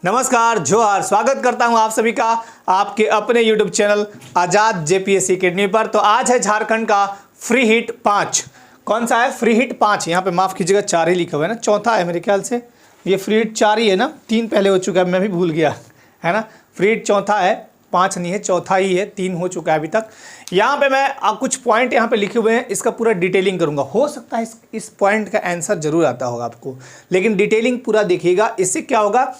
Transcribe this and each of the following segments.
नमस्कार, जोहार। स्वागत करता हूं आप सभी का आपके अपने YouTube चैनल आज़ाद जेपीएससी अकेडमी पर। तो आज है झारखंड का फ्री हिट 5। कौन सा है? Free hit 5। यहाँ पे माफ़ कीजिएगा 4 ही लिखा हुआ है ना, चौथा है मेरे ख्याल से। ये फ्री हिट 4 ही है ना, 3 पहले हो चुका है, मैं भी भूल गया है ना। फ्री हिट चौथा है, 5 नहीं है, चौथा ही है, 3 हो चुका है अभी तक। यहाँ पे मैं कुछ पॉइंट यहाँ पे लिखे हुए हैं, इसका पूरा डिटेलिंग करूँगा। हो सकता है इस पॉइंट का आंसर जरूर आता होगा आपको, लेकिन डिटेलिंग पूरा देखिएगा। इससे क्या होगा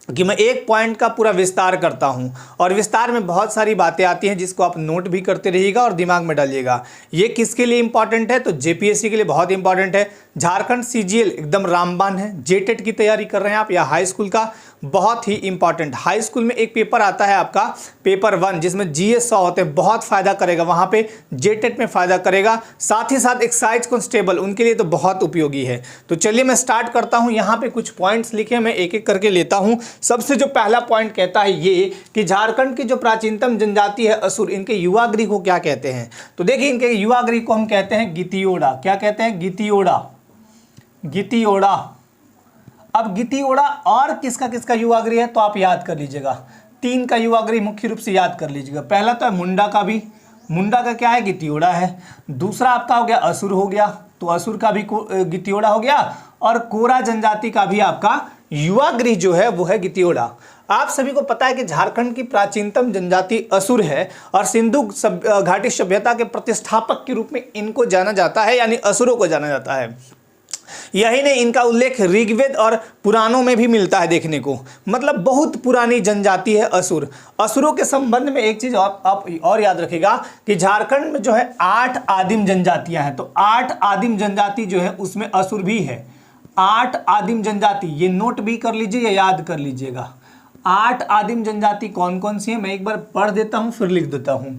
कि मैं एक पॉइंट का पूरा विस्तार करता हूं, और विस्तार में बहुत सारी बातें आती हैं जिसको आप नोट भी करते रहिएगा और दिमाग में डालिएगा। ये किसके लिए इंपॉर्टेंट है? तो जेपीएससी के लिए बहुत इंपॉर्टेंट है। झारखंड सीजीएल एकदम रामबान है। जेटेट की तैयारी कर रहे हैं आप या हाई स्कूल का, बहुत ही इंपॉर्टेंट। हाई स्कूल में एक पेपर आता है आपका पेपर 1, जिसमें जीएस 100 होते हैं, बहुत फायदा करेगा वहां पे। जेटेट में फायदा करेगा, साथ ही साथ एक्साइज कांस्टेबल उनके लिए तो बहुत उपयोगी है। तो चलिए मैं स्टार्ट करता हूं। यहाँ पे कुछ पॉइंट्स लिखे, मैं एक एक करके लेता हूं। सबसे जो पहला पॉइंट कहता है ये कि झारखंड की जो प्राचीनतम जनजाति है असुर, इनके युवागृह को क्या कहते हैं? तो देखिए, इनके युवागृह को हम कहते हैं गितियोड़ा। क्या कहते हैं? गितियोड़ा। गितियोड़ा। अब गितियोड़ा और किसका किसका युवागृह है तो आप याद कर लीजिएगा। 3 का युवागृह मुख्य रूप से याद कर लीजिएगा। पहला तो है मुंडा का भी, मुंडा का क्या है? गितियोड़ा है। दूसरा आपका हो गया असुर हो गया, तो असुर का भी गितियोड़ा हो गया। और कोरा जनजाति का भी आपका युवागृह जो है वो है गितियोड़ा। आप सभी को पता है कि झारखंड की प्राचीनतम जनजाति असुर है, और सिंधु घाटी सभ्यता के प्रतिष्ठापक के रूप में इनको जाना जाता है, यानी असुरों को जाना जाता है। यही नहीं, इनका उल्लेख ऋग्वेद और पुराणों में भी मिलता है देखने को। मतलब बहुत पुरानी जनजाति है असुर। असुरों के संबंध में एक चीज आप और याद रखिएगा कि झारखंड में जो है 8 आदिम जनजातियां हैं। तो 8 आदिम जनजाति जो है उसमें असुर भी है। 8 आदिम जनजाति, ये नोट भी कर लीजिए या याद कर लीजिएगा। 8 आदिम जनजाति कौन कौन सी है मैं एक बार पढ़ देता हूं, फिर लिख देता हूं।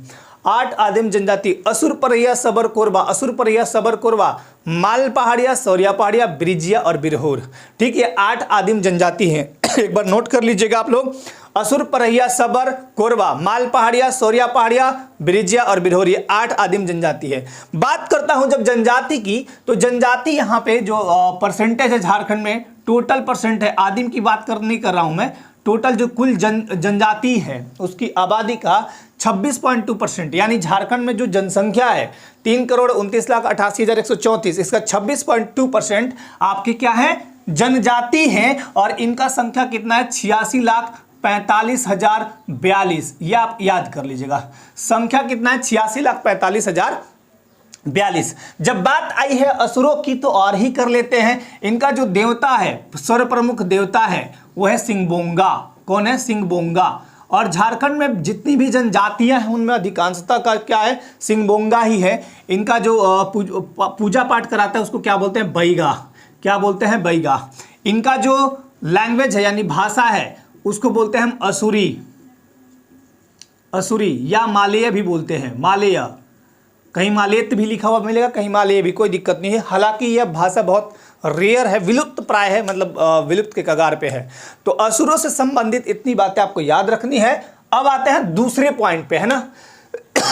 8 आदिम जनजाति: असुर परैया सबर कोरबा, असुर परैया सबर कोरबा, माल पहाड़िया, सौरिया पहाड़िया, ब्रिजिया और बिरहोर। ठीक है, 8 आदिम जनजाति हैं। एक बार नोट कर लीजिएगा आप लोग। असुर परैया सबर कोरबा, माल पहाड़िया, सौरिया पहाड़िया, ब्रिजिया और बिरहोर, ये 8 आदिम जनजाति है। बात करता हूं जब जनजाति की, तो जनजाति यहाँ पे जो परसेंटेज है झारखंड में, टोटल परसेंट है, आदिम की बात नहीं कर रहा हूं मैं, टोटल जो कुल जनजाति है उसकी आबादी का 26.2%, यानी झारखंड में जो जनसंख्या है 3,29,88,134, इसका 26.2% आपकी क्या है? जनजाति है। और इनका संख्या कितना है? 86,45,042। ये आप याद कर लीजिएगा। संख्या कितना है? 86,45,042। जब बात आई है असुरों की तो और ही कर लेते हैं। इनका जो देवता है, सर्व प्रमुख देवता है, वो है सिंहबोंगा। कौन है? सिंहबोंगा। और झारखंड में जितनी भी जनजातियां हैं उनमें अधिकांशता का क्या है? सिंहबोंगा ही है। इनका जो पूजा पाठ कराता है उसको क्या बोलते हैं? बैगा। क्या बोलते हैं? बैगा। इनका जो लैंग्वेज है यानी भाषा है उसको बोलते हैं हम असुरी। असुरी या मालय भी बोलते हैं, मालय। कहीं मालयत भी लिखा हुआ मिलेगा, कहीं मालय भी, कोई दिक्कत नहीं है। हालांकि यह भाषा बहुत रेयर है, विलुप्त प्राय है, मतलब विलुप्त के कगार पे है। तो असुरों से संबंधित इतनी बातें आपको याद रखनी है। अब आते हैं दूसरे पॉइंट पे, है ना।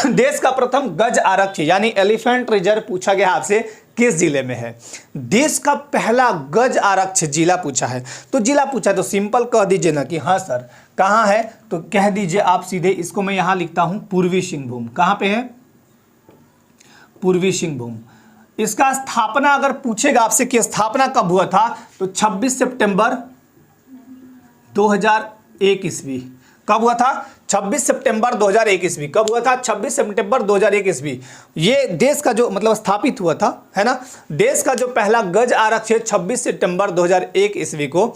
देश का प्रथम गज आरक्षी यानी एलिफेंट रिजर्व पूछा गया आपसे किस जिले में है? देश का पहला गज आरक्षित जिला पूछा है। तो जिला पूछा तो सिंपल कह दीजिए ना कि हाँ सर कहाँ है, तो कह दीजिए आप सीधे। इसको मैं यहां लिखता हूं पूर्वी सिंहभूम। कहां पे है? पूर्वी सिंहभूम। इसका स्थापना अगर पूछेगा आपसे कि स्थापना कब हुआ था, तो 26 सितंबर 2001 ईस्वी। कब हुआ था? 26 सितंबर 2001 ईस्वी। कब हुआ था? 26 सितंबर 2001 ईस्वी। ये देश का जो मतलब स्थापित हुआ था, है ना। देश का जो पहला गज आरक्षित 26 सितंबर 2001 ईस्वी को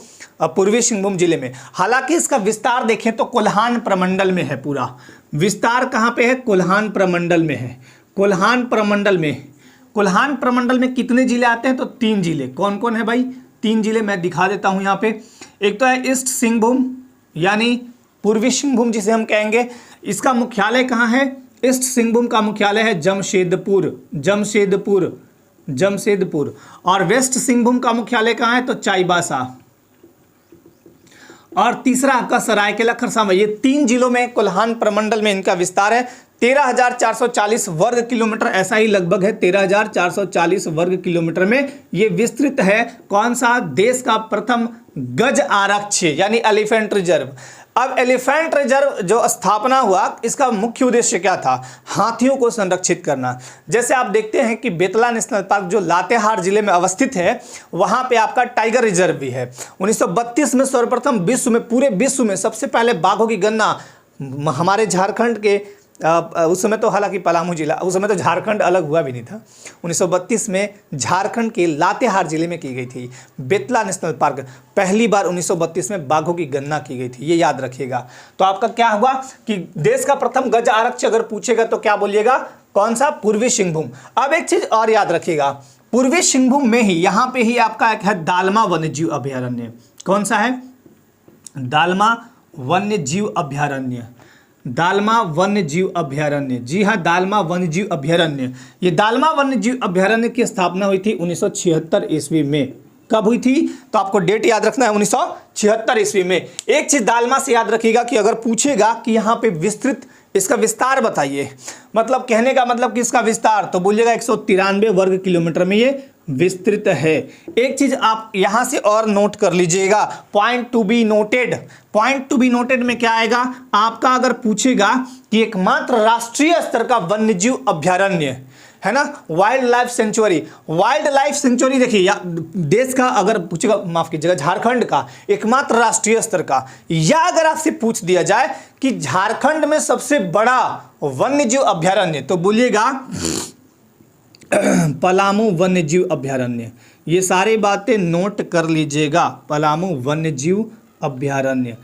पूर्वी सिंहभूम जिले में। हालांकि इसका विस्तार देखें तो कोल्हान प्रमंडल में है। पूरा विस्तार कहाँ पे है? कोल्हान प्रमंडल में है। कोल्हान प्रमंडल में। कोल्हान प्रमंडल में कितने जिले आते हैं? तो 3 जिले। कौन कौन है भाई? 3 जिले मैं दिखा देता हूं यहाँ पे। एक तो है ईस्ट सिंहभूम यानी पूर्वी सिंहभूम जिसे हम कहेंगे। इसका मुख्यालय कहाँ है? ईस्ट सिंहभूम का मुख्यालय है जमशेदपुर। जमशेदपुर। जमशेदपुर। और वेस्ट सिंहभूम का मुख्यालय कहाँ है? तो चाईबासा। और तीसरा आपका सरायकेला खरसावां। ये 3 जिलों में कोल्हान प्रमंडल में इनका विस्तार है। 13,440 वर्ग किलोमीटर, ऐसा ही लगभग है। 13,440 वर्ग किलोमीटर में ये विस्तृत है। कौन सा? देश का प्रथम गज आरक्ष यानी एलिफेंट रिजर्व। अब एलिफेंट रिजर्व जो स्थापना हुआ, इसका मुख्य उद्देश्य क्या था? हाथियों को संरक्षित करना। जैसे आप देखते हैं कि बेतला नेशनल पार्क जो लातेहार जिले में अवस्थित है, वहां पे आपका टाइगर रिजर्व भी है। 1932 में सर्वप्रथम विश्व में, पूरे विश्व में सबसे पहले बाघों की गणना हमारे झारखंड के, उस समय तो हालांकि पलामू जिला, उस समय तो झारखंड अलग हुआ भी नहीं था। 1932 में झारखंड के लातेहार जिले में की गई थी बेतला नेशनल पार्क। पहली बार 1932 में बाघों की गणना की गई थी, ये याद रखिएगा। तो आपका क्या हुआ कि देश का प्रथम गज आरक्ष अगर पूछेगा तो क्या बोलिएगा? कौन सा? पूर्वी सिंहभूम। अब एक चीज और याद रखिएगा, पूर्वी सिंहभूम में ही, यहां पे ही आपका एक है दालमा वन्यजीव अभयारण्य। कौन सा है? दालमा वन्यजीव अभयारण्य। दालमा वन्यजीव अभयारण्य, जी हाँ, दालमा वन्यजीव अभयारण्य। ये दालमा वन्यजीव अभयारण्य की स्थापना हुई थी 1976 ईस्वी में। कब हुई थी? तो आपको डेट याद रखना है, 1976 ईस्वी में। एक चीज दालमा से याद रखिएगा कि अगर पूछेगा कि यहाँ पे विस्तृत, इसका विस्तार बताइए, मतलब कहने का मतलब कि इसका विस्तार, तो बोलिएगा 193 वर्ग किलोमीटर में ये विस्तृत है। एक चीज आप यहां से और नोट कर लीजिएगा, point to be noted. Point to be noted में क्या आएगा आपका? अगर पूछेगा कि एकमात्र राष्ट्रीय स्तर का वन्यजीव अभयारण्य है ना, wild life sanctuary. Wild life sanctuary देखिए, देश का अगर पूछेगा, माफ कीजिएगा, झारखंड का एकमात्र राष्ट्रीय स्तर का, या अगर आपसे पूछ दिया जाए कि झारखंड में सबसे बड़ा वन्यजीव अभयारण्य, तो बोलिएगा पलामू वन्यजीव अभयारण्य। ये सारी बातें नोट कर लीजिएगा, पलामू वन्यजीव अभयारण्य,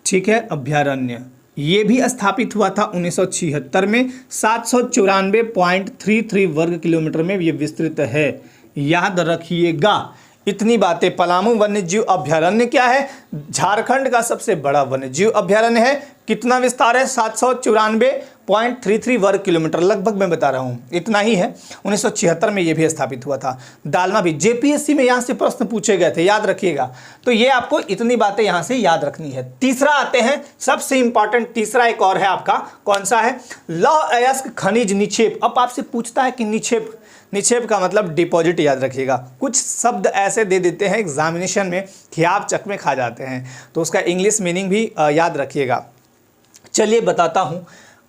ठीक है, अभयारण्य। ये भी स्थापित हुआ था 1976 में, 794.33 वर्ग किलोमीटर में ये विस्तृत है, याद रखिएगा। इतनी बातें। पलामू वन्यजीव अभयारण्य क्या है? झारखंड का सबसे बड़ा वन्यजीव अभयारण्य है। कितना विस्तार है? 794.33 वर्ग किलोमीटर, लगभग मैं बता रहा हूं, इतना ही है। 1976 में यह भी स्थापित हुआ था। दालमा भी जेपीएससी में यहां से प्रश्न पूछे गए थे, याद रखिएगा। तो ये आपको इतनी बातें यहां से याद रखनी है। तीसरा आते हैं, सबसे इंपॉर्टेंट तीसरा एक और है आपका, कौन सा है? लौह अयस्क खनिज निक्षेप। अब आपसे पूछता है कि निक्षेप, निक्षेप का मतलब डिपॉजिट, याद रखिएगा। कुछ शब्द ऐसे दे देते हैं एग्जामिनेशन में कि आप चकमे खा जाते हैं, तो उसका इंग्लिश मीनिंग भी याद रखिएगा। चलिए बताता हूं।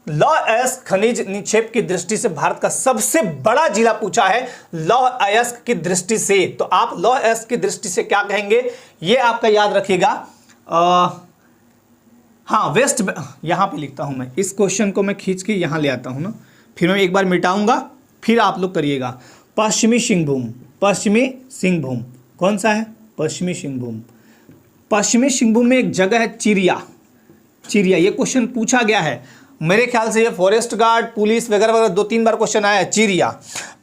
लौह अयस्क खनिज निक्षेप की दृष्टि से भारत का सबसे बड़ा जिला पूछा है लौह अयस्क की दृष्टि से, तो आप लौह अयस्क की दृष्टि से क्या कहेंगे, ये आपका याद रखिएगा। हाँ, वेस्ट, यहां पे लिखता हूं मैं, इस क्वेश्चन को मैं खींच के यहां ले आता हूं ना, फिर मैं एक बार मिटाऊंगा, फिर आप लोग करिएगा। पश्चिमी सिंहभूम, पश्चिमी सिंहभूम कौन सा है? पश्चिमी सिंहभूम। पश्चिमी सिंहभूम में एक जगह है चिरिया, चिरिया, ये क्वेश्चन पूछा गया है। मेरे ख्याल से ये फॉरेस्ट गार्ड, पुलिस वगैरह वगैरह 2-3 बार क्वेश्चन आया है। चिरिया,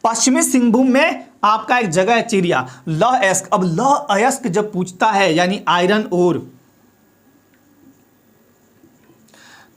पश्चिमी सिंहभूम में आपका एक जगह है चिरिया। लौह अयस्क, अब लौह अयस्क जब पूछता है यानी आयरन ओर,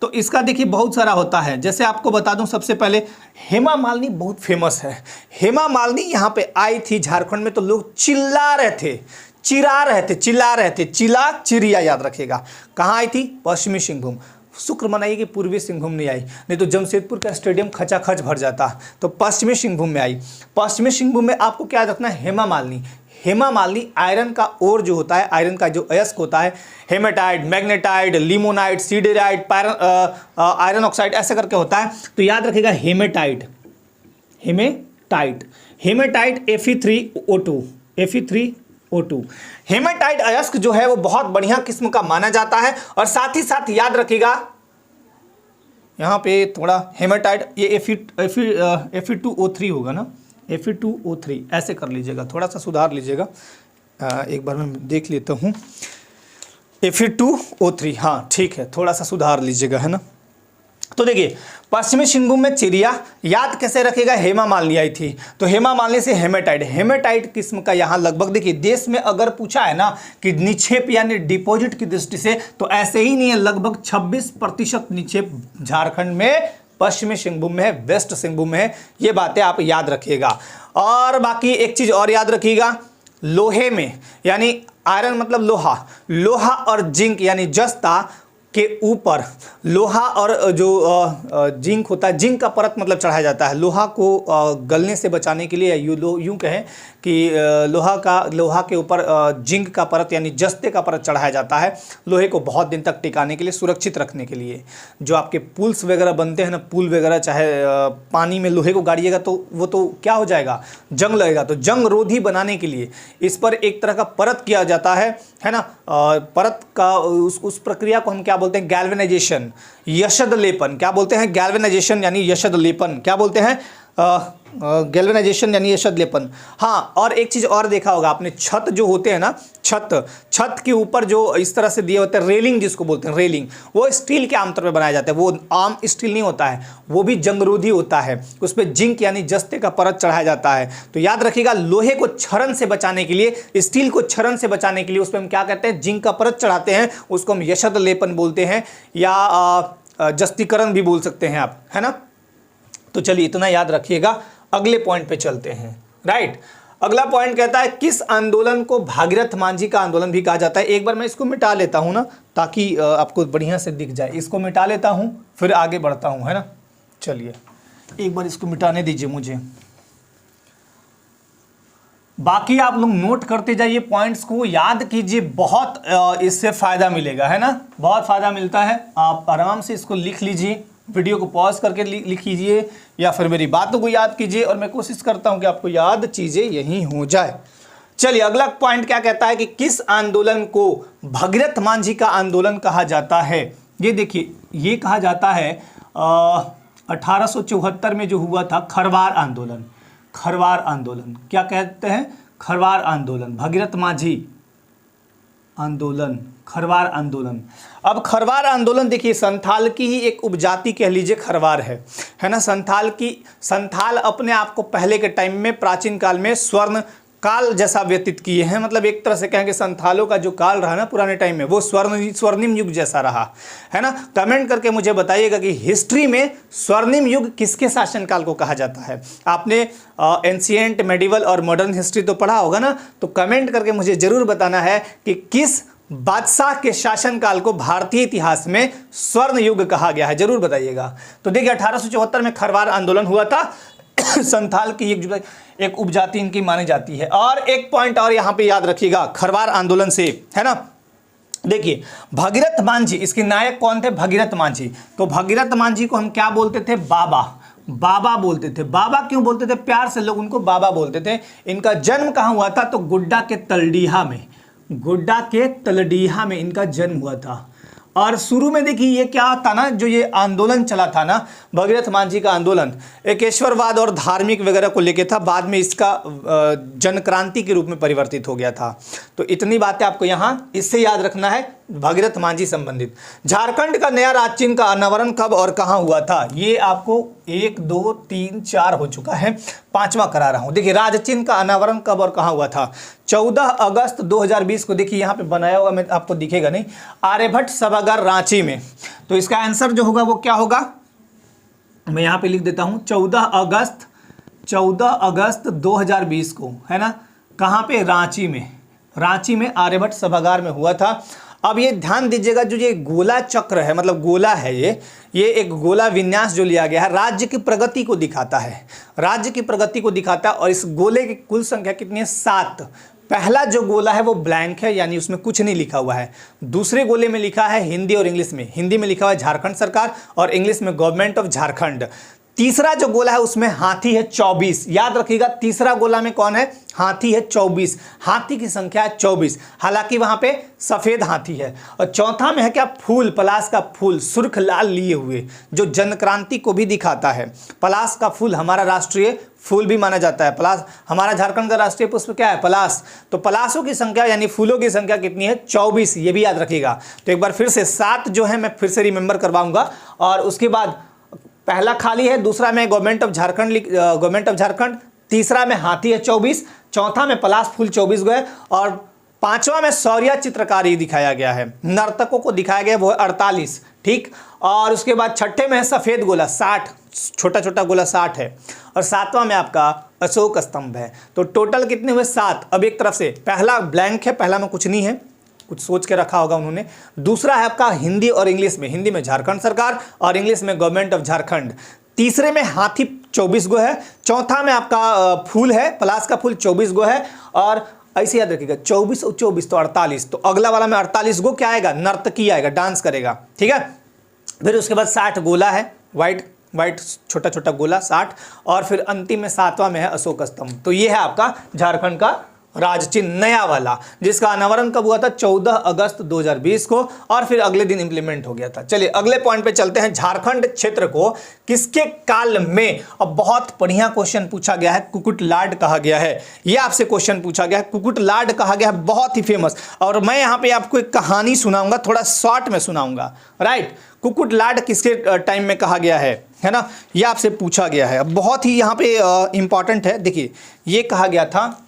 तो इसका देखिए बहुत सारा होता है। जैसे आपको बता दूं, सबसे पहले हेमा मालिनी बहुत फेमस है। हेमा मालिनी यहाँ पे आई थी झारखंड में, तो लोग चिल्ला रहे थे, चिरा रहे थे, चिल्ला रहे थे, चिला चिरिया, याद रखिएगा। कहाँ आई थी? पश्चिमी सिंहभूम। शुक्र मनाइए कि पूर्वी सिंहभूम नहीं आई, नहीं तो जमशेदपुर का स्टेडियम खचाखच भर जाता। तो पश्चिमी सिंहभूम में आई। पश्चिमी सिंहभूम में आपको क्या रखना है? हेमा मालिनी। हेमा मालिनी आयरन का ओर जो होता है, आयरन का जो अयस्क होता है, haematite, magnetite, limonite, siderite, iron oxide, ऐसे करके होता है। तो याद रखिएगा haematite, haematite, haematite Fe3O2, Fe3O2। Haematite अयस्क जो है वो बहुत बढ़िया किस्म का माना जाता है। और साथ ही साथ याद रखिएगा, यहाँ पे थोड़ा हेमेटाइट, ये Fe2O3 होगा ना, Fe2O3 ऐसे कर लीजिएगा, थोड़ा सा सुधार लीजिएगा। एक बार मैं देख लेता हूँ। Fe2O3, हाँ ठीक है, थोड़ा सा सुधार लीजिएगा, है ना। तो देखिए, पश्चिमी सिंहभूम में चिरिया, याद कैसे रखेगा? हेमा मालिनी आई थी, तो हेमा मालिनी से हेमेटाइट, हेमेटाइट किस्म का यहाँ लगभग देखिए, देश में अगर पूछा है ना कि निक्षेप यानी डिपॉजिट की दृष्टि से, तो ऐसे ही नहीं है, लगभग 26% निक्षेप झारखंड में, पश्चिमी सिंहभूम में है, वेस्ट सिंहभूम में है। ये बातें आप याद रखिएगा। और बाकी एक चीज और याद रखिएगा, लोहे में, यानी आयरन मतलब लोहा, लोहा और जिंक यानी जस्ता के ऊपर लोहा और जो जिंक होता है, जिंक का परत मतलब चढ़ाया जाता है लोहा को गलने से बचाने के लिए। यूँ कहें कि लोहा के ऊपर जिंक का परत यानी जस्ते का परत चढ़ाया जाता है लोहे को बहुत दिन तक टिकाने के लिए, सुरक्षित रखने के लिए। जो आपके पुल्स वगैरह बनते हैं ना, पुल वगैरह, चाहे पानी में लोहे को गाड़िएगा तो वो तो क्या हो जाएगा, जंग लगेगा। तो जंग रोधी बनाने के लिए इस पर एक तरह का परत किया जाता है ना। परत का उस प्रक्रिया को हम क्या बोलते हैं, गैल्वेनाइजेशन, यशद लेपन। क्या बोलते हैं, गैल्वेनाइजेशन यानी यशद लेपन। क्या बोलते हैं, गैल्वेनाइजेशन यानी यशद लेपन। हाँ, और एक चीज़ और देखा होगा आपने, छत जो होते हैं ना, छत के ऊपर जो इस तरह से दिए होते हैं रेलिंग, जिसको बोलते हैं रेलिंग, वो स्टील के आमतौर पर बनाया जाता है। वो आम स्टील नहीं होता है, वो भी जंगरोधी होता है। उस पर जिंक यानी जस्ते का परत चढ़ाया जाता है। तो याद रखिएगा, लोहे को क्षरण से बचाने के लिए, स्टील को क्षरण से बचाने के लिए उस पर हम क्या करते हैं, जिंक का परत चढ़ाते हैं। उसको हम यशद लेपन बोलते हैं या जस्तीकरण भी बोल सकते हैं आप, है ना। तो चलिए इतना याद रखिएगा, अगले पॉइंट पे चलते हैं। राइट, अगला पॉइंट कहता है किस आंदोलन को भागीरथ मांझी का आंदोलन भी कहा जाता है। एक बार मैं इसको मिटा लेता हूं ना, ताकि आपको बढ़िया से दिख जाए। इसको मिटा लेता हूं, फिर आगे बढ़ता हूं, है ना। चलिए एक बार इसको मिटाने दीजिए मुझे, बाकी आप लोग नोट करते जाइए, पॉइंट्स को याद कीजिए, बहुत इससे फायदा मिलेगा, है ना, बहुत फायदा मिलता है। आप आराम से इसको लिख लीजिए, वीडियो को पॉज करके लिख लीजिए या फिर मेरी बातों को याद कीजिए, और मैं कोशिश करता हूं कि आपको याद चीजें यही हो जाए। चलिए अगला पॉइंट क्या कहता है कि किस आंदोलन को भगीरथ मांझी का आंदोलन कहा जाता है। ये देखिए, ये कहा जाता है 1874 में जो हुआ था खरवार आंदोलन। खरवार आंदोलन क्या कहते हैं, खरवार आंदोलन, भगीरथ मांझी आंदोलन, खरवार आंदोलन। अब खरवार आंदोलन देखिए, संथाल की ही एक उपजाति कह लीजिए खरवार है ना। संथाल अपने आप को पहले के टाइम में, प्राचीन काल में स्वर्ण काल जैसा व्यतीत किए हैं। मतलब एक तरह से कहेंगे संथालों का जो काल रहा ना पुराने टाइम में, वो स्वर्णिम युग जैसा रहा, है ना। कमेंट करके मुझे बताइएगा कि हिस्ट्री में स्वर्णिम युग किसके शासनकाल को कहा जाता है। आपने एंशिएंट, मेडिवल और मॉडर्न हिस्ट्री तो पढ़ा होगा ना, तो कमेंट करके मुझे जरूर बताना है कि किस बादशाह के शासनकाल को भारतीय इतिहास में स्वर्ण युग कहा गया है, जरूर बताइएगा। तो देखिए 1874 में खरवार आंदोलन हुआ था। संथाल की एक उपजाति इनकी मानी जाती है। और एक पॉइंट और यहां पे याद रखिएगा खरवार आंदोलन से, है ना। देखिए भगीरथ मांझी, इसके नायक कौन थे, भगीरथ मांझी। तो भगीरथ मांझी को हम क्या बोलते थे, बाबा बोलते थे। बाबा क्यों बोलते थे, प्यार से लोग उनको बाबा बोलते थे। इनका जन्म कहां हुआ था, तो गुड्डा के तलडीहा में इनका जन्म हुआ था। और शुरू में देखिए ये क्या था ना, जो ये आंदोलन चला था ना, भगीरथ मांझी का आंदोलन एकेश्वरवाद और धार्मिक वगैरह को लेके था। बाद में इसका जन क्रांति के रूप में परिवर्तित हो गया था। तो इतनी बातें आपको यहाँ इससे याद रखना है भगीरथ मांझी संबंधित। झारखंड का नया राज्य चिन्ह का अनावरण कब और कहाँ हुआ था, ये आपको 1 2 3 4 हो चुका है, 5वां करा रहा हूँ। देखिए राज्य चिन्ह का अनावरण कब और कहाँ हुआ था, 14 अगस्त 2020 को। देखिए यहाँ पे बनाया हुआ, मैं आपको दिखेगा नहीं, आर्यभट्ट सभागार रांची में। तो इसका आंसर जो होगा वो क्या होगा, मैं यहाँ पे लिख देता हूँ 14 अगस्त 2020 को, है ना। कहाँ पे, रांची में आर्यभट्ट सभागार में हुआ था। अब ये ध्यान दीजिएगा, जो ये गोला चक्र है, मतलब गोला है, ये एक गोला विन्यास जो लिया गया है, राज्य की प्रगति को दिखाता है, और इस गोले की कुल संख्या कितनी है, 7। पहला जो गोला है वो ब्लैंक है, यानी उसमें कुछ नहीं लिखा हुआ है। दूसरे गोले में लिखा है हिंदी और इंग्लिश में, हिंदी में लिखा हुआ है झारखंड सरकार और इंग्लिश में गवर्नमेंट ऑफ झारखंड। तीसरा जो गोला है उसमें हाथी है 24। याद रखिएगा, तीसरा गोला में कौन है, हाथी है 24, हाथी की संख्या है 24, हालांकि वहां पे सफेद हाथी है। और चौथा में है क्या, फूल, पलाश का फूल सुर्ख लाल लिए हुए, जो जन क्रांति को भी दिखाता है। पलाश का फूल हमारा राष्ट्रीय फूल भी माना जाता है। पलाश, हमारा झारखंड का राष्ट्रीय पुष्प क्या है, पलाश। तो पलाशों की संख्या यानी फूलों की संख्या कितनी है, 24, ये भी याद रखिएगा। तो एक बार फिर से 7 जो है मैं फिर से रिमेंबर करवाऊंगा। और उसके बाद पहला खाली है, दूसरा में गवर्नमेंट ऑफ झारखंड, तीसरा में हाथी है 24, चौथा में पलाश फूल 24 गए, और 5वां में शौर्य चित्रकारी दिखाया गया है, नर्तकों को दिखाया गया वो 48, ठीक। और उसके बाद छठे में है सफेद गोला 60, छोटा छोटा गोला 60 है, और 7वां में आपका अशोक स्तंभ है। तो टोटल कितने हुए, 7। अब एक तरफ से पहला ब्लैंक है, पहला में कुछ नहीं है, कुछ सोच के रखा होगा उन्होंने। दूसरा है आपका हिंदी और इंग्लिश में, हिंदी में झारखंड सरकार और इंग्लिश में गवर्नमेंट ऑफ झारखंड। तीसरे में हाथी 24 गो है। चौथा में आपका फूल है, पलाश का फूल 24 गो है। और ऐसे याद रखिएगा 24 और 24 तो 48, तो अगला वाला में 48 गो क्या आएगा, नर्तकी आएगा, डांस करेगा, ठीक है। फिर उसके बाद 60 गोला है, वाइट छोटा छोटा गोला 60। और फिर अंतिम में 7वां में है अशोक स्तंभ। तो ये है आपका झारखंड का राज चिन्ह नया वाला, जिसका अनावरण कब हुआ था, 14 अगस्त 2020 को, और फिर अगले दिन इंप्लीमेंट हो गया था। चलिए अगले पॉइंट पे चलते हैं। झारखंड क्षेत्र को किसके काल में, अब बहुत बढ़िया क्वेश्चन पूछा गया है, कुकुट लाड कहा गया है। ये आपसे क्वेश्चन पूछा गया है, कुकुट लाड कहा गया है, बहुत ही फेमस। और मैं यहाँ पे आपको एक कहानी सुनाऊंगा, थोड़ा शॉर्ट में सुनाऊंगा, राइट। कुकुट लाड किसके टाइम में कहा गया है ना, ये आपसे पूछा गया है। बहुत ही यहाँ पे इंपॉर्टेंट है। देखिए ये कहा गया था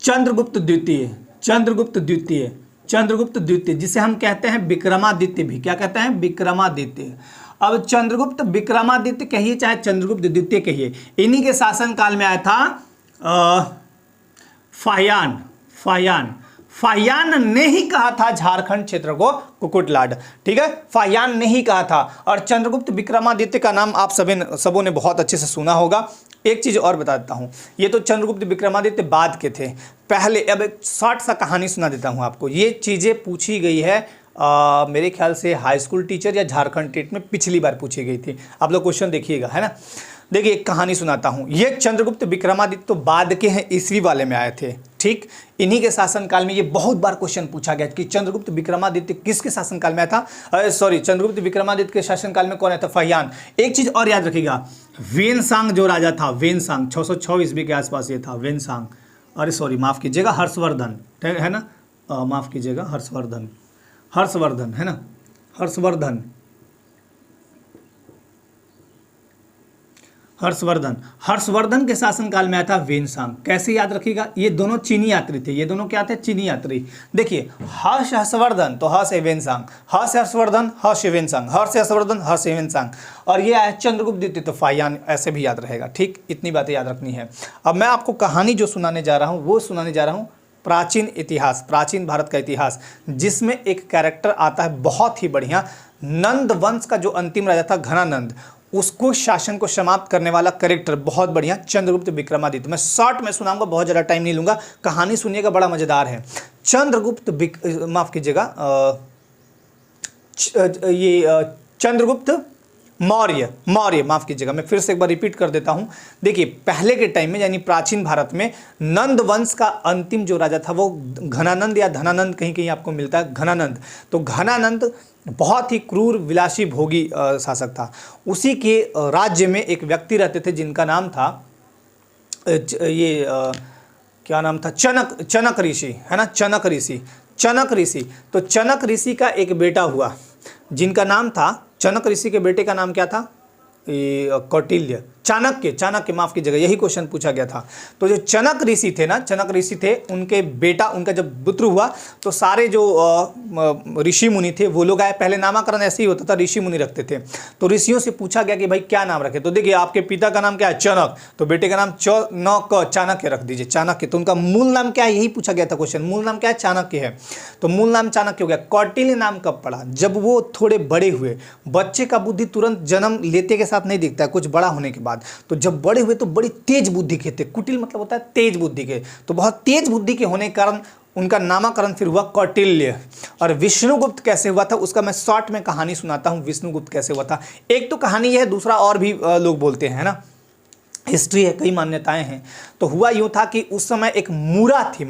चंद्रगुप्त द्वितीय, जिसे हम कहते हैं विक्रमादित्य भी। क्या कहते हैं, विक्रमादित्य। अब चंद्रगुप्त विक्रमादित्य कहिए चाहे चंद्रगुप्त द्वितीय कहिए, इन्हीं के शासन काल में आया था फाहियान ने ही कहा था झारखंड क्षेत्र को कुकुट लाड, ठीक है, फाहियान ने ही कहा था। और चंद्रगुप्त विक्रमादित्य का नाम आप सबों ने बहुत अच्छे से सुना होगा। एक चीज और बता देता हूं, ये तो चंद्रगुप्त विक्रमादित्य बाद के थे, पहले। अब एक शॉर्ट सा कहानी सुना देता हूं आपको। ये चीजें पूछी गई है मेरे ख्याल से हाई स्कूल टीचर या झारखंड टेट में पिछली बार पूछी गई थी। आप लोग क्वेश्चन देखिएगा, है ना। देखिए एक कहानी सुनाता हूं। ये चंद्रगुप्त विक्रमादित्य तो बाद के हैं, ईस्वी वाले में आए थे, ठीक। इन्हीं के शासनकाल में ये बहुत बार क्वेश्चन पूछा गया कि चंद्रगुप्त विक्रमादित्य किसके शासनकाल में आया था। चंद्रगुप्त विक्रमादित्य के शासनकाल में कौन आया था, फाहियान। एक चीज और याद रखिएगा, वेनसांग जो राजा था, वेनसांग 606 ईस्वी के आसपास ये था, वेनसांग। अरे सॉरी माफ कीजिएगा, हर्षवर्धन है ना, माफ कीजिएगा, हर्षवर्धन है ना, हर्षवर्धन के शासनकाल में आया था वेनसांग। कैसे याद रखिएगा, ये दोनों चीनी यात्री थे, ये दोनों क्या थे, चीनी यात्री। देखिए हर्षवर्धन तो हर्ष वेनसांग, हर्षवर्धन हर्ष वेनसांग, और ये आया चंद्रगुप्त द्वितीय तो फाहियान, ऐसे भी याद रहेगा, ठीक। इतनी बातें याद रखनी है। अब मैं आपको कहानी जो सुनाने जा रहा हूँ वो सुनाने जा रहा हूँ प्राचीन इतिहास, प्राचीन भारत का इतिहास, जिसमें एक कैरेक्टर आता है बहुत ही बढ़िया। नंद वंश का जो अंतिम राजा था घनानंद, उसको शासन को समाप्त करने वाला कैरेक्टर बहुत बढ़िया, चंद्रगुप्त विक्रमादित्य। मैं शॉर्ट में सुनाऊंगा, बहुत ज़्यादा टाइम नहीं लूंगा, कहानी सुनिएगा, बड़ा मज़ेदार है। चंद्रगुप्त मौर्य माफ कीजिएगा, मैं फिर से एक बार रिपीट कर देता हूं। देखिए पहले के टाइम में यानी प्राचीन भारत में नंद वंश का अंतिम जो राजा था वो घनानंद या धनानंद, कहीं कहीं आपको मिलता है घनानंद। तो घनानंद बहुत ही क्रूर विलासी भोगी शासक था। उसी के राज्य में एक व्यक्ति रहते थे जिनका नाम था क्या नाम था, चनक ऋषि, है ना, चनक ऋषि। तो चनक ऋषि का एक बेटा हुआ जिनका नाम था, चनक ऋषि के बेटे का नाम क्या था, कौटिल्य, चाणक्य माफ कीजिएगा, यही क्वेश्चन पूछा गया था। तो जो चनक ऋषि थे उनके बेटा, उनका जब पुत्र हुआ तो सारे जो ऋषि मुनि थे वो लोग आए। पहले नामकरण ऐसे ही होता था, ऋषि मुनि रखते थे। तो ऋषियों से पूछा गया कि भाई क्या नाम रखे। तो देखिए आपके पिता का नाम क्या है, चनक, तो बेटे का नाम चाणक्य रख दीजिए, चाणक्य। तो उनका मूल नाम क्या है, यही पूछा गया था क्वेश्चन, मूल नाम क्या है, चाणक्य है। तो मूल नाम चाणक्य हो गया। कौटिल्य नाम कब पड़ा, जब वो थोड़े बड़े हुए। बच्चे का बुद्धि तुरंत जन्म लेते के साथ नहीं दिखता है, कुछ बड़ा होने के बाद। तो जब बड़े हुए तो बड़ी तेज बुद्धि के थे, कुटिल मतलब होता है तेज बुद्धि के, तो बहुत तेज बुद्धि के होने के कारण उनका नामकरण फिर हुआ कौटिल्य। और विष्णुगुप्त कैसे हुआ था उसका मैं शॉर्ट में कहानी सुनाता हूं, विष्णुगुप्त कैसे हुआ था। एक तो कहानी यह है, दूसरा और भी लोग बोलते हैं ना, हिस्ट्री है, कई मान्यताएं हैं। तो हुआ यूं था कि उस समय एक मूरा थी,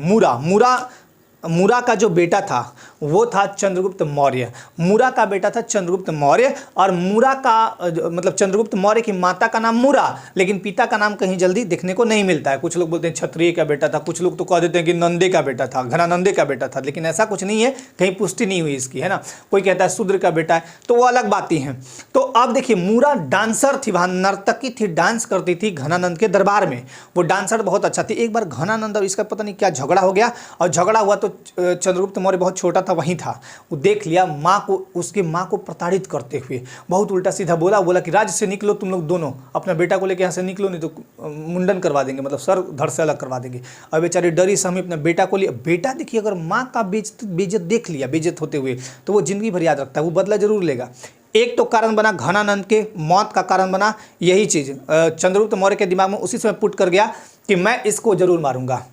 मूरा का जो बेटा था वो था चंद्रगुप्त मौर्य। मूरा का बेटा था चंद्रगुप्त मौर्य, और मूरा का मतलब चंद्रगुप्त मौर्य की माता का नाम मूरा, लेकिन पिता का नाम कहीं जल्दी देखने को नहीं मिलता है। कुछ लोग बोलते हैं क्षत्रिय का बेटा था, कुछ लोग तो कह देते हैं कि नंदे का बेटा था, घनानंदे का बेटा था, लेकिन ऐसा कुछ नहीं है, कहीं पुष्टि नहीं हुई इसकी, है ना। कोई कहता है शूद्र का बेटा है, तो वो अलग बातें हैं। तो अब देखिए मूरा डांसर थी, वहाँ नर्तकी थी, डांस करती थी घनानंद के दरबार में। वो डांसर बहुत अच्छा थी। एक बार घनानंद और इसका पता नहीं क्या झगड़ा हो गया, और झगड़ा हुआ तो चंद्रगुप्त मौर्य बहुत छोटा था वहीं था, वो देख लिया माँ को, उसके माँ को प्रताड़ित करते हुए बहुत उल्टा सीधा बोला कि राज्य से निकलो तुम लोग दोनों, अपना बेटा को लेकर यहाँ से निकलो नहीं तो मुंडन करवा देंगे, मतलब सर धड़ से अलग करवा देंगे। अब बेचारी डरी सहमी अपने बेटा को लिए, बेटा देखिए अगर माँ का बेइज्जत देख लिया, बेइज्जत होते हुए, तो वो जिंदगी भर याद रखता है, वो बदला जरूर लेगा। एक तो कारण बना घनानंद के मौत का कारण बना यही चीज़, चंद्रगुप्त मौर्य के दिमाग में उसी समय पुट कर गया कि मैं इसको जरूर मारूंगा।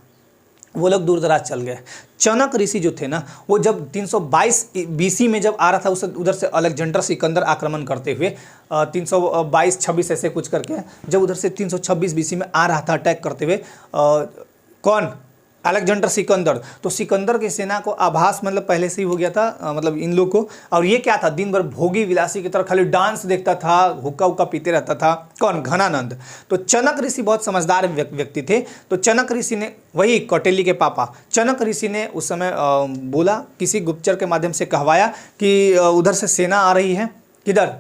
वो लोग दूर दराज चल गए। चनक ऋषि जो थे ना, वो जब 322 BC में जब आ रहा था, उसे उधर से अलेक्जेंडर सिकंदर आक्रमण करते हुए 322-26 ऐसे कुछ करके, जब उधर से 326 BC में आ रहा था अटैक करते हुए, कौन, अलेक्जेंडर सिकंदर, तो सिकंदर की सेना को आभास मतलब पहले से ही हो गया था, मतलब इन लोग को। और ये क्या था, दिन भर भोगी विलासी की तरह खाली डांस देखता था, हुक्का हुक्का पीते रहता था, कौन, घनानंद। तो चनक ऋषि बहुत समझदार व्यक्ति थे। तो चनक ऋषि ने, वही कौटिल्य के पापा, चनक ऋषि ने उस समय बोला, किसी गुप्तचर के माध्यम से कहवाया कि उधर से सेना आ रही है, किधर,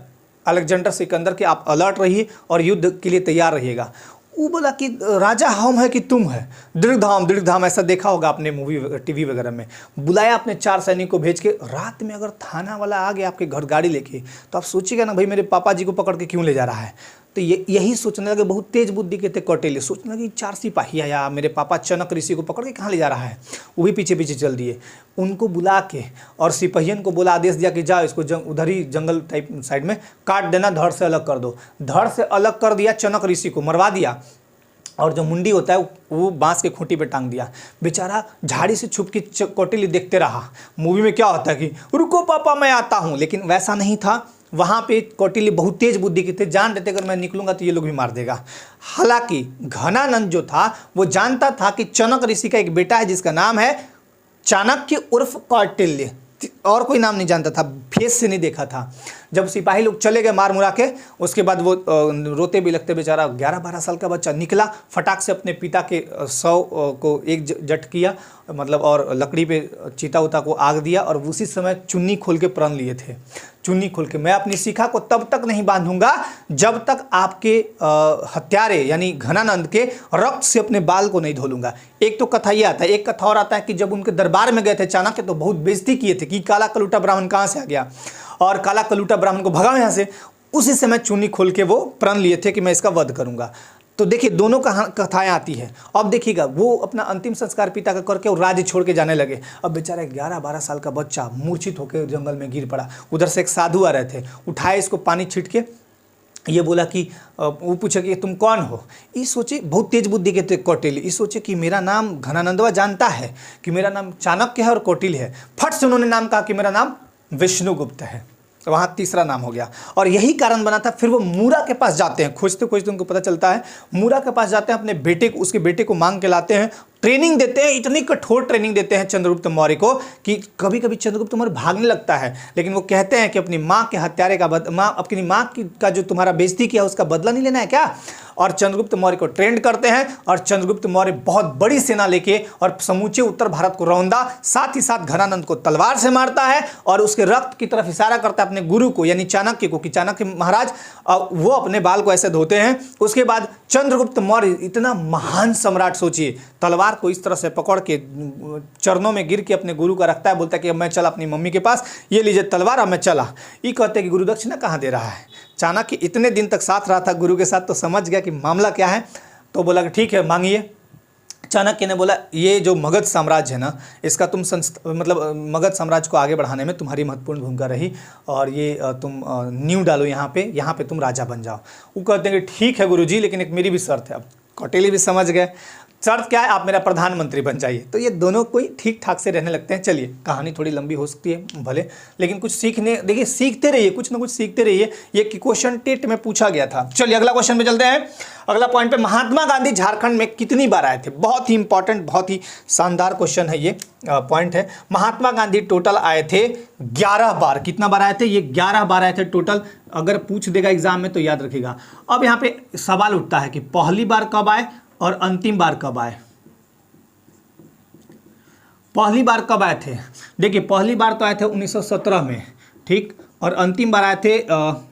अलेक्जेंडर सिकंदर के, आप अलर्ट रहिए और युद्ध के लिए तैयार रहिएगा। वो बोला कि राजा हम है कि तुम है, दीर्घधाम ऐसा देखा होगा आपने मूवी टीवी वगैरह में। बुलाया अपने 4 सैनिक को भेज के, रात में अगर थाना वाला आ गया आपके घर गाड़ी लेके, तो आप सोचिएगा ना भाई मेरे पापा जी को पकड़ के क्यों ले जा रहा है। तो यही सोचने लगे, बहुत तेज बुद्धि के थे कौटिल्य, सोचने लगे 4 सिपाही आया मेरे पापा चनक ऋषि को पकड़ के कहाँ ले जा रहा है। वो भी पीछे पीछे चल दिए, उनको बुला के और सिपाहियन को बोला, आदेश दिया कि जाओ इसको उधर ही जंगल टाइप साइड में काट देना, धड़ से अलग कर दो। धड़ से अलग कर दिया, चनक ऋषि को मरवा दिया, और जो मुंडी होता है वो बांस के खूंटी पे टांग दिया। बेचारा झाड़ी से छुप के कौटिल्य देखते रहा। मूवी में क्या होता है कि रुको पापा मैं आता हूँ, लेकिन वैसा नहीं था। वहाँ पे कौटिल्य बहुत तेज बुद्धि के थे, जान देते अगर मैं निकलूंगा तो ये लोग भी मार देगा। हालांकि घनानंद जो था वो जानता था कि चनक ऋषि का एक बेटा है जिसका नाम है चाणक्य उर्फ कौटिल्य, और कोई नाम नहीं जानता था, फेस से नहीं देखा था। जब सिपाही लोग चले गए मार मुरा के, उसके बाद वो रोते भी लगते, बेचारा 11-12 साल का बच्चा निकला, फटाक से अपने पिता के शव को एक जट किया, मतलब और लकड़ी पे चिता उता को आग दिया, और उसी समय चुन्नी खोल के प्रण लिए थे। चुन्नी खोल के, मैं अपनी शिखा को तब तक नहीं बांधूंगा जब तक आपके हत्यारे यानी घनानंद के रक्त से अपने बाल को नहीं धोलूंगा। एक तो कथा ये आता है, एक कथा और आता है कि जब उनके दरबार में गए थे चाणक्य, तो बहुत बेइज्जती किए थे कि काला कलूटा ब्राह्मण कहाँ से आ गया, और काला कलूटा ब्राह्मण को भगाओ यहाँ से। उसी समय चुन्नी खोल के वो प्रण लिए थे कि मैं इसका वध करूंगा। तो देखिए दोनों कथाएं आती है। अब देखिएगा वो अपना अंतिम संस्कार पिता का करके और राज्य छोड़ के जाने लगे। अब बेचारा 11-12 साल का बच्चा मूर्छित होकर जंगल में गिर पड़ा। उधर से एक साधु आ रहे थे, उठाए इसको पानी छीट के, ये बोला कि वो पूछा कि तुम कौन हो। ये सोचे, बहुत तेज बुद्धि के थे कौटिल्य, ये सोचे कि मेरा नाम घनानंदवा जानता है कि मेरा नाम चाणक्य है और कौटिल्य है। फट से उन्होंने नाम कहा कि मेरा नाम विष्णुगुप्त है। तो वहाँ तीसरा नाम हो गया, और यही कारण बना था। फिर वो मूरा के पास जाते हैं, खोजते खोजते उनको पता चलता है, मूरा के पास जाते हैं, अपने बेटे को, उसके बेटे को मांग के लाते हैं, ट्रेनिंग देते हैं, इतनी कठोर ट्रेनिंग देते हैं चंद्रगुप्त मौर्य को कि कभी कभी चंद्रगुप्त मौर्य भागने लगता है। लेकिन वो कहते हैं कि अपनी माँ के हत्यारे का अपनी माँ का जो तुम्हारा बेइज्जती किया उसका बदला नहीं लेना है क्या। और चंद्रगुप्त मौर्य को ट्रेंड करते हैं, और चंद्रगुप्त मौर्य बहुत बड़ी सेना लेके और समूचे उत्तर भारत को रौंदा, साथ ही साथ घनानंद को तलवार से मारता है, और उसके रक्त की तरफ इशारा करता है अपने गुरु को यानी चाणक्य को कि चाणक्य महाराज वो अपने बाल को ऐसे धोते हैं। उसके बाद चंद्रगुप्त मौर्य इतना महान सम्राट, सोचिए, तलवार को इस तरह से पकड़ के चरणों में गिर के अपने गुरु का रखता है, बोलता है कि अब मैं चला अपनी मम्मी के पास, ये लीजिए तलवार, अब मैं चला। ये कहते हैं कि गुरु दक्षिणा कहाँ दे रहा है। चाणक्य इतने दिन तक साथ रहा था गुरु के साथ, तो समझ गया कि मामला क्या है, तो बोला कि ठीक है मांगिए। चाणक्य ने बोला ये जो मगध साम्राज्य है ना, इसका तुम मतलब मगध साम्राज्य को आगे बढ़ाने में तुम्हारी महत्वपूर्ण भूमिका रही, और ये तुम नींव डालो यहाँ पे तुम राजा बन जाओ। वो कहते हैं कि ठीक है गुरुजी, लेकिन एक मेरी भी शर्त है। अब कौटिल्य भी समझ गए, शर्त क्या है, आप मेरा प्रधानमंत्री बन जाइए। तो ये दोनों कोई ठीक ठाक से रहने लगते हैं। चलिए कहानी थोड़ी लंबी हो सकती है भले, लेकिन कुछ सीखने, देखिए सीखते रहिए, कुछ ना कुछ सीखते रहिए। ये क्वेश्चन टेट में पूछा गया था। चलिए अगला क्वेश्चन पे चलते हैं। अगला पॉइंट पे, महात्मा गांधी झारखंड में कितनी बार आए थे। बहुत ही इंपॉर्टेंट, बहुत ही शानदार क्वेश्चन है ये, पॉइंट है। महात्मा गांधी टोटल आए थे 11 बार। कितना बार आए थे, ये 11 बार आए थे टोटल। अगर पूछ देगा एग्जाम में तो याद रखिएगा। अब यहाँ पे सवाल उठता है कि पहली बार कब आए और अंतिम बार कब आए। पहली बार कब आए थे, देखिए पहली बार तो आए थे 1917 में, ठीक, और अंतिम बार आए थे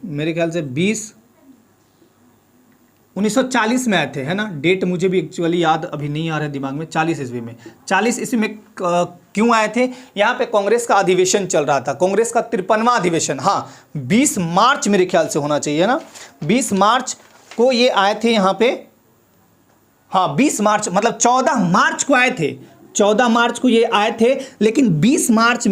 मेरे ख्याल से 20 1940 में आए थे, है ना। डेट मुझे भी एक्चुअली याद अभी नहीं आ रहा है दिमाग में। 40 ईस्वी में, 40 ईस्वी में क्यों आए थे? यहाँ पे कांग्रेस का अधिवेशन चल रहा था, कांग्रेस का 53वां अधिवेशन। हाँ, 20 मार्च मेरे ख्याल से होना चाहिए ना, 20 मार्च को ये आए थे यहाँ पे। हाँ, 20 मार्च मतलब 14 मार्च को आए थे, 14 मार्च को ये आए थे। लेकिन 20 मार्च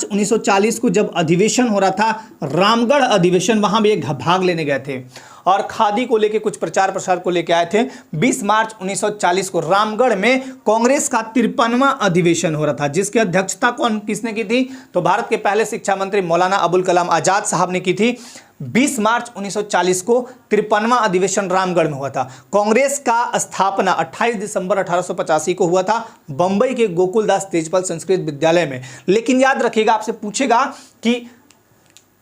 1940 को जब अधिवेशन हो रहा था, रामगढ़ अधिवेशन, वहां भी एक भाग लेने गए थे और खादी को लेके कुछ प्रचार प्रसार को लेके आए थे। 20 मार्च 1940 को रामगढ़ में कांग्रेस का 53वां अधिवेशन हो रहा था, जिसकी अध्यक्षता किसने की थी? तो भारत के पहले शिक्षा मंत्री मौलाना अबुल कलाम आजाद साहब ने की थी। 20 मार्च 1940 को 53वां अधिवेशन रामगढ़ में हुआ था। कांग्रेस का स्थापना 28 दिसंबर 1885 को हुआ था बंबई के गोकुलदास तेजपाल संस्कृत विद्यालय में। लेकिन याद रखिएगा, आपसे पूछेगा कि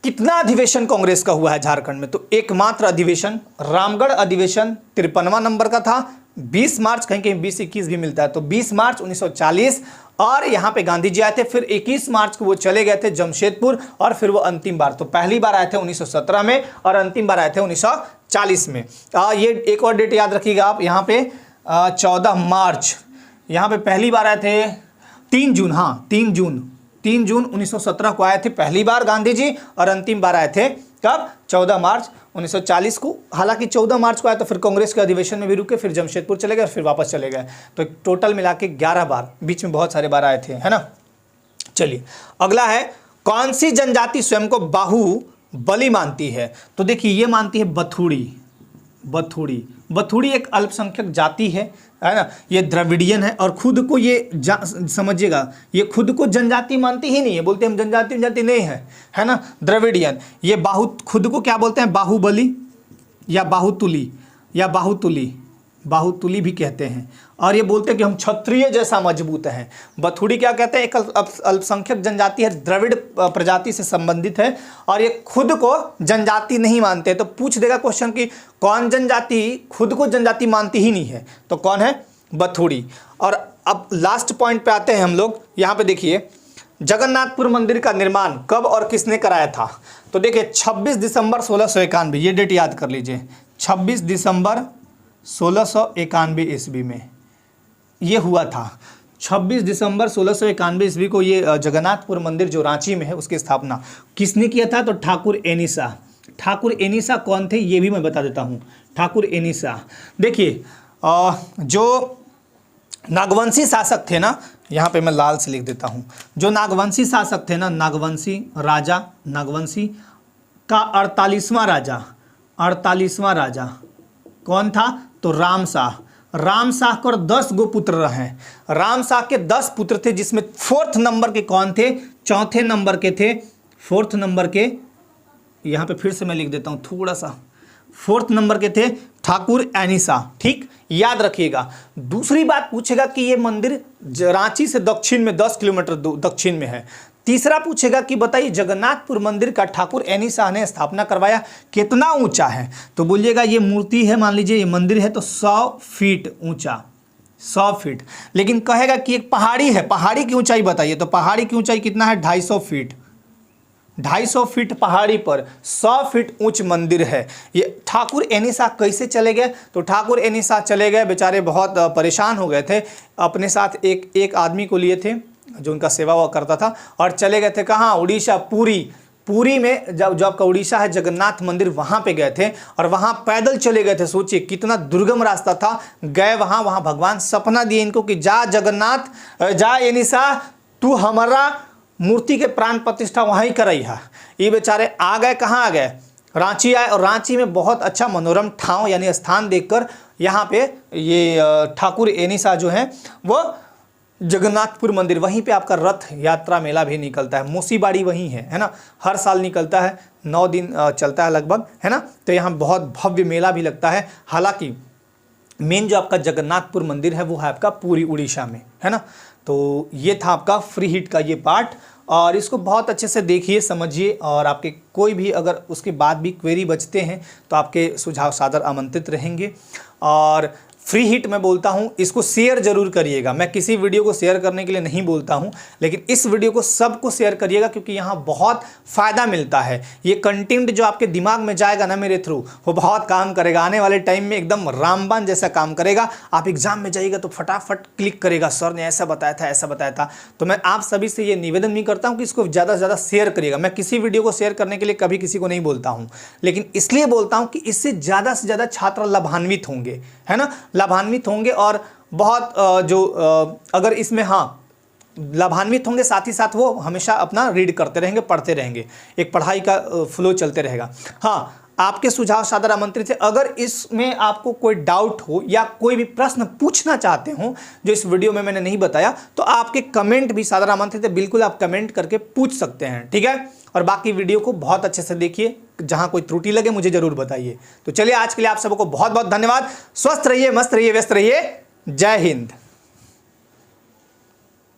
कितना अधिवेशन कांग्रेस का हुआ है झारखंड में, तो एकमात्र अधिवेशन रामगढ़ अधिवेशन 53वां नंबर का था। 20 मार्च, कहीं कहीं 20-21 भी मिलता है, तो 20 मार्च 1940 और यहाँ पे गांधी जी आए थे। फिर 21 मार्च को वो चले गए थे जमशेदपुर और फिर वो अंतिम बार, तो पहली बार आए थे 1917 में और अंतिम बार आए थे 1940 में। ये एक और डेट याद रखिएगा आप, यहाँ पे 14 मार्च, यहाँ पे पहली बार आए थे 3 जून, हाँ 3 जून 1917 को आए थे पहली बार गांधी जी और अंतिम बार आए थे कब? 14 मार्च 1940 को। हालांकि 14 मार्च को आए तो फिर कांग्रेस के अधिवेशन में भी रुके, फिर जमशेदपुर चले गए, फिर वापस चले गए, तो टोटल मिला के 11 बार, बीच में बहुत सारे बार आए थे, है ना। चलिए अगला है, कौन सी जनजाति स्वयं को बाहुबली मानती है? तो देखिए ये मानती है बथुड़ी एक अल्पसंख्यक जाति है ना। ये द्रविडियन है और खुद को ये समझिएगा, ये खुद को जनजाति मानती ही नहीं है, बोलते हम जनजाति नहीं है ना, द्रविडियन। ये खुद को क्या बोलते हैं? बाहुबली या बाहुतुली भी कहते हैं, और ये बोलते हैं कि हम क्षत्रिय जैसा मजबूत हैं। बथुड़ी क्या कहते हैं? एक अल्पसंख्यक जनजाति है, द्रविड़ प्रजाति से संबंधित है और ये खुद को जनजाति नहीं मानते। तो पूछ देगा क्वेश्चन कि कौन जनजाति खुद को जनजाति मानती ही नहीं है, तो कौन है? बथुड़ी। और अब लास्ट पॉइंट पे आते हैं हम लोग। यहाँ पे देखिए, जगन्नाथपुर मंदिर का निर्माण कब और किसने कराया था? तो देखिए 26 दिसंबर 1691, ये डेट याद कर लीजिए, 26 दिसंबर 1691 ईस्वी में ये हुआ था। 26 दिसंबर 1691 ईस्वी को ये जगन्नाथपुर मंदिर जो रांची में है उसकी स्थापना किसने किया था? तो ठाकुर एनिसा कौन थे ये भी मैं बता देता हूँ। ठाकुर एनिसा, देखिए जो नागवंशी शासक थे ना, यहाँ पे मैं लाल से लिख देता हूँ, जो नागवंशी शासक थे ना, नागवंशी का 48वां राजा कौन था? तो रामशाह को 10 गो पुत्र रहे। रामशाह के 10 पुत्र थे, जिसमें 4th नंबर के कौन थे? चौथे नंबर के थे, 4th नंबर के, यहाँ पे फिर से मैं लिख देता हूँ थोड़ा सा, 4th नंबर के थे ठाकुर एनिसा। ठीक, याद रखिएगा। दूसरी बात पूछेगा कि ये मंदिर रांची से दक्षिण में 10 किलोमीटर दक्षिण में है। तीसरा पूछेगा कि बताइए जगन्नाथपुर मंदिर का ठाकुर एनिसा ने स्थापना करवाया, कितना ऊंचा है? तो बोलिएगा ये मूर्ति है, मान लीजिए ये मंदिर है तो 100 फीट ऊंचा, 100 फीट। लेकिन कहेगा कि एक पहाड़ी है, पहाड़ी की ऊंचाई बताइए, तो पहाड़ी की ऊंचाई कितना है? 250 फीट। 250 फीट पहाड़ी पर 100 फीट ऊंच मंदिर है। ये ठाकुर एनिसा कैसे चले गए? तो ठाकुर एनिसा चले गए, बेचारे बहुत परेशान हो गए थे, अपने साथ एक आदमी को लिए थे जो उनका सेवा हुआ करता था, और चले गए थे कहाँ? उड़ीसा, पुरी में, जब आपका उड़ीसा है जगन्नाथ मंदिर, वहाँ पे गए थे और वहाँ पैदल चले गए थे। सोचिए कितना दुर्गम रास्ता था। गए वहाँ भगवान सपना दिए इनको कि जा जगन्नाथ, जा एनिसा, तू हमारा मूर्ति के प्राण प्रतिष्ठा वहीं करई है। ये बेचारे आ गए, कहाँ आ गए? रांची आए, और रांची में बहुत अच्छा मनोरम ठाव यानी स्थान देखकर यहाँ पे ये ठाकुर एनिसा जो है वो जगन्नाथपुर मंदिर, वहीं पे आपका रथ यात्रा मेला भी निकलता है। मोसीबाड़ी वहीं है ना, हर साल निकलता है, 9 दिन चलता है लगभग, है ना। तो यहाँ बहुत भव्य मेला भी लगता है। हालांकि मेन जो आपका जगन्नाथपुर मंदिर है वो है आपका पूरी उड़ीसा में, है ना। तो ये था आपका फ्री हिट का ये पार्ट, और इसको बहुत अच्छे से देखिए, समझिए, और आपके कोई भी अगर उसके बाद भी क्वेरी बचते हैं तो आपके सुझाव सादर आमंत्रित रहेंगे। और फ्री हिट मैं बोलता हूं, इसको शेयर जरूर करिएगा। मैं किसी वीडियो को शेयर करने के लिए नहीं बोलता हूं, लेकिन इस वीडियो को सबको शेयर करिएगा क्योंकि यहां बहुत फायदा मिलता है। ये कंटेंट जो आपके दिमाग में जाएगा ना मेरे थ्रू, वो बहुत काम करेगा। आने वाले टाइम में एकदम रामबाण जैसा काम करेगा। आप एग्जाम में जाइएगा तो फटाफट क्लिक करेगा, सर ने ऐसा बताया था, ऐसा बताया था। तो मैं आप सभी से ये निवेदन नहीं करता हूं कि इसको ज़्यादा से ज़्यादा शेयर करिएगा। मैं किसी वीडियो को शेयर करने के लिए कभी किसी को नहीं बोलता हूं, लेकिन इसलिए बोलता हूं कि इससे ज़्यादा से ज़्यादा छात्र लाभान्वित होंगे, है ना, लाभान्वित होंगे। और बहुत अगर इसमें लाभान्वित होंगे, साथ ही साथ वो हमेशा अपना रीड करते रहेंगे, पढ़ते रहेंगे, एक पढ़ाई का फ्लो चलते रहेगा। हाँ, आपके सुझाव सादर आमंत्रित है। अगर इसमें आपको कोई डाउट हो या कोई भी प्रश्न पूछना चाहते हो जो इस वीडियो में मैंने नहीं बताया, तो आपके कमेंट भी सादर आमंत्रित है। बिल्कुल आप कमेंट करके पूछ सकते हैं, ठीक है। और बाकी वीडियो को बहुत अच्छे से देखिए, जहां कोई त्रुटि लगे मुझे जरूर बताइए। तो चलिए, आज के लिए आप सबको बहुत बहुत धन्यवाद। स्वस्थ रहिए, मस्त रहिए, व्यस्त रहिए। जय हिंद।